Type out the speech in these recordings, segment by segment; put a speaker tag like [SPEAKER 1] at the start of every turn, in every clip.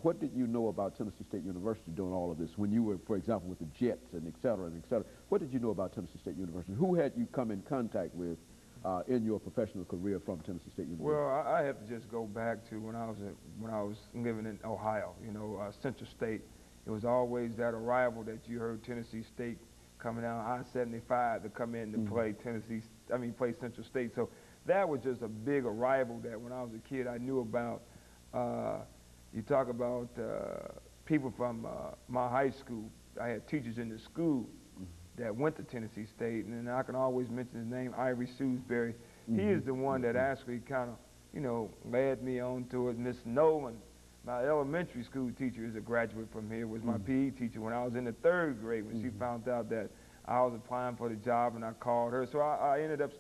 [SPEAKER 1] What did you know about Tennessee State University doing all of this when you were, for example, with the Jets and et cetera and et cetera? What did you know about Tennessee State University? Who had you come in contact with in your professional career from Tennessee State University?
[SPEAKER 2] Well, I have to just go back to when I was living in Ohio. You know, Central State. It was always that arrival that you heard Tennessee State coming down I-75 to come in to play play Central State. So that was just a big arrival that when I was a kid I knew about. You talk about people from my high school. I had teachers in the school that went to Tennessee State, and I can always mention his name, Ivory Sewsbury. He is the one that actually kind of, you know, led me on to it. Miss Nolan, my elementary school teacher, is a graduate from here, was my PE teacher when I was in the 3rd grade when she found out that I was applying for the job, and I called her. So I ended up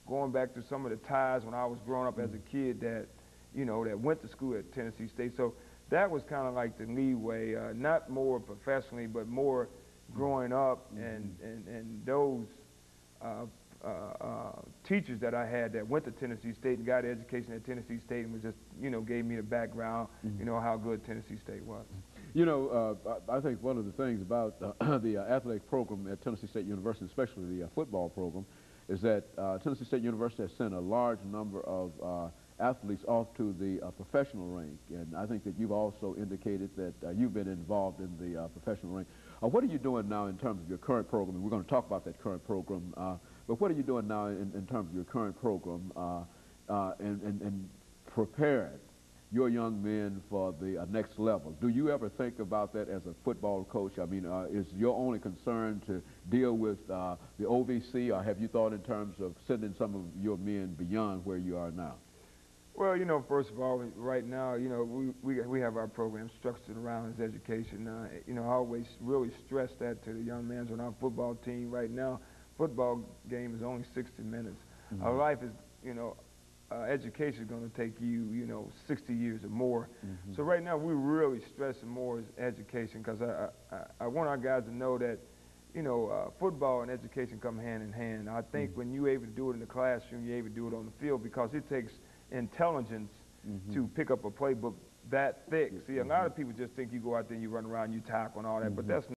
[SPEAKER 2] going back to some of the ties when I was growing up as a kid that, you know, that went to school at Tennessee State. So that was kind of like the leeway, not more professionally, but more growing up, and those teachers that I had that went to Tennessee State and got an education at Tennessee State and was just, you know, gave me the background, you know, how good Tennessee State was.
[SPEAKER 1] You know, I think one of the things about the athletic program at Tennessee State University, especially the football program, is that Tennessee State University has sent a large number of athletes off to the professional rank, and I think that you've also indicated that you've been involved in the professional rank. What are you doing now in terms of your current program? And we're going to talk about that current program, but what are you doing now in terms of your current program and preparing your young men for the next level? Do you ever think about that as a football coach? I mean, is your only concern to deal with the OVC, or have you thought in terms of sending some of your men beyond where you are now?
[SPEAKER 2] Well, you know, first of all, right now, you know, we have our program structured around his education. You know, I always really stress that to the young men on our football team. Right now, football game is only 60 minutes. Our life is, you know, education is going to take you, you know, 60 years or more. So right now, we're really stressing more is education, because I want our guys to know that, you know, football and education come hand in hand. I think when you're able to do it in the classroom, you're able to do it on the field, because it takes intelligence to pick up a playbook that thick. See, a lot of people just think you go out there and you run around, you tackle and all that, but that's